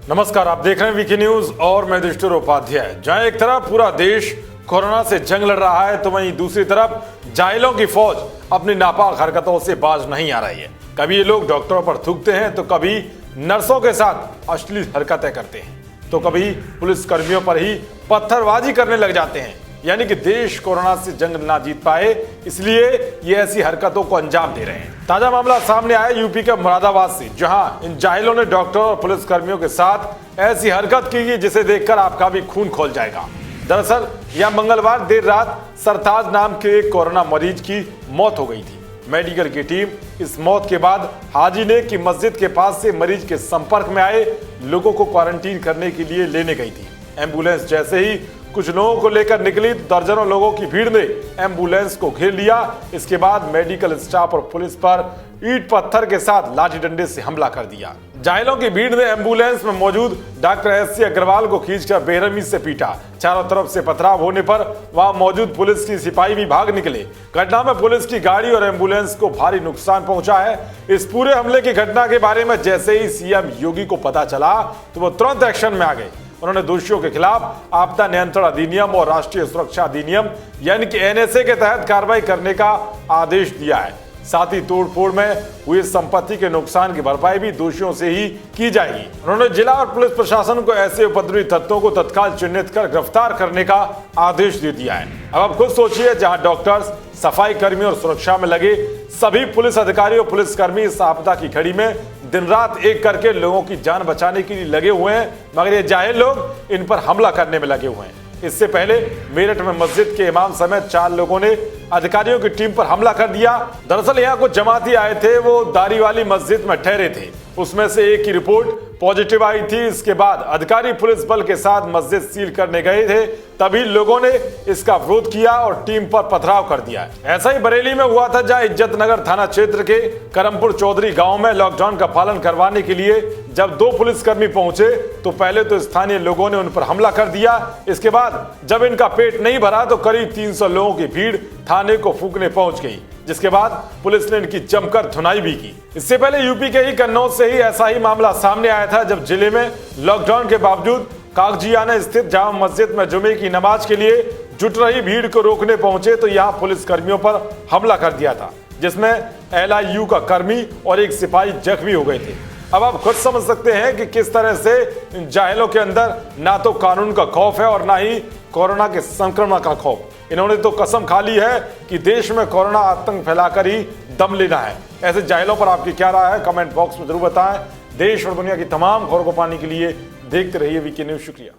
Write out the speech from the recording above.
नमस्कार, आप देख रहे हैं वीके न्यूज और मैं युधिष्ठिर उपाध्याय। जहां एक तरफ पूरा देश कोरोना से जंग लड़ रहा है तो वहीं दूसरी तरफ जाहिलों की फौज अपनी नापाक हरकतों से बाज नहीं आ रही है। कभी ये लोग डॉक्टरों पर थूकते हैं तो कभी नर्सों के साथ अश्लील हरकतें करते हैं तो कभी पुलिस कर्मियों पर ही पत्थरबाजी करने लग जाते हैं। यानी कि देश कोरोना से जंग ना जीत पाए इसलिए ये ऐसी हरकतों को अंजाम दे रहे हैं। ताजा मामला सामने आया यूपी के मुरादाबाद से, जहां इन जाहिलों ने डॉक्टर और पुलिस कर्मियों के साथ ऐसी हरकत की जिसे देखकर आपका भी खून खौल जाएगा। दरअसल यह मंगलवार देर रात सरताज नाम के एक कोरोना मरीज की मौत हो गई थी। मेडिकल की टीम इस मौत के बाद हाजी ने की मस्जिद के पास से मरीज के संपर्क में आए लोगों को क्वारंटीन करने के लिए लेने गई थी। एम्बुलेंस जैसे ही कुछ लोगों को लेकर निकली, दर्जनों लोगों की भीड़ ने एम्बुलेंस को घेर लिया। इसके बाद मेडिकल स्टाफ और पुलिस पर ईंट पत्थर के साथ लाठी डंडे से हमला कर दिया। जाहिलों की भीड़ ने एम्बुलेंस में मौजूद डॉक्टर एस.सी. अग्रवाल को खींचकर बेरहमी से पीटा। चारों तरफ से पथराव होने पर वहां मौजूद पुलिस की सिपाही भी भाग निकले। घटना में पुलिस की गाड़ी और एम्बुलेंस को भारी नुकसान पहुंचा है। इस पूरे हमले की घटना के बारे में जैसे ही सीएम योगी को पता चला तो वो तुरंत एक्शन में आ गए। उन्होंने दोषियों के खिलाफ आपदा नियंत्रण अधिनियम और राष्ट्रीय सुरक्षा अधिनियम यानी कि एनएसए के तहत कार्रवाई करने का आदेश दिया है। साथ ही तोड़फोड़ में हुई संपत्ति के नुकसान की भरपाई भी दोषियों से ही की जाएगी। उन्होंने जिला और पुलिस प्रशासन को ऐसे उपद्रवी तत्वों को तत्काल चिन्हित कर गिरफ्तार करने का आदेश दे दिया है। अब आप खुद सोचिए, जहां डॉक्टर्स, सफाई कर्मी और सुरक्षा में लगे सभी पुलिस अधिकारी और पुलिसकर्मी इस आपदा की घड़ी में दिन रात एक करके लोगों की जान बचाने के लिए लगे हुए हैं, मगर ये जाहिल लोग इन पर हमला करने में लगे हुए हैं। इससे पहले मेरठ में मस्जिद के इमाम समेत 4 लोगों ने अधिकारियों की टीम पर हमला कर दिया। दरअसल यहाँ कुछ जमाती आए थे, वो दारी वाली मस्जिद में ठहरे थे। उसमें से एक की रिपोर्ट पॉजिटिव आई थी। इसके बाद अधिकारी पुलिस बल के साथ मस्जिद सील करने गए थे, तभी लोगों ने इसका विरोध किया और टीम पर पथराव कर दिया। ऐसा ही बरेली में हुआ था, जहां इज्जतनगर थाना क्षेत्र के करमपुर चौधरी गांव में लॉकडाउन का पालन करवाने के लिए जब 2 पुलिसकर्मी पहुंचे तो पहले तो स्थानीय लोगों ने उन पर हमला कर दिया। इसके बाद जब इनका पेट नहीं भरा तो करीब 300 लोगों की भीड़ थाने को फूंकने पहुंच गई, जिसके बाद पुलिस ने इनकी जमकर धुनाई भी की। इससे पहले यूपी के ही कन्नौज से ही ऐसा ही मामला सामने आया था, जब जिले में लॉकडाउन के बावजूद कागजियाना स्थित जामा मस्जिद में जुमे की नमाज के लिए जुट रही भीड़ को रोकने पहुंचे तो यहां पुलिस कर्मियों पर हमला कर दिया था, जिसमें LIU का कर्मी और एक सिपाही जख्मी हो गए थे। अब आप खुद समझ सकते हैं कि किस तरह से इन जाहिलों के अंदर ना तो कानून का खौफ है और ना ही कोरोना के संक्रमण का खौफ। इन्होंने तो कसम खा ली है कि देश में कोरोना आतंक फैलाकर ही दम लेना है। ऐसे जाहिलों पर आपकी क्या राय है, कमेंट बॉक्स में जरूर बताएं। देश और दुनिया की तमाम खबरों को पाने के लिए देखते रहिए वीके न्यूज। शुक्रिया।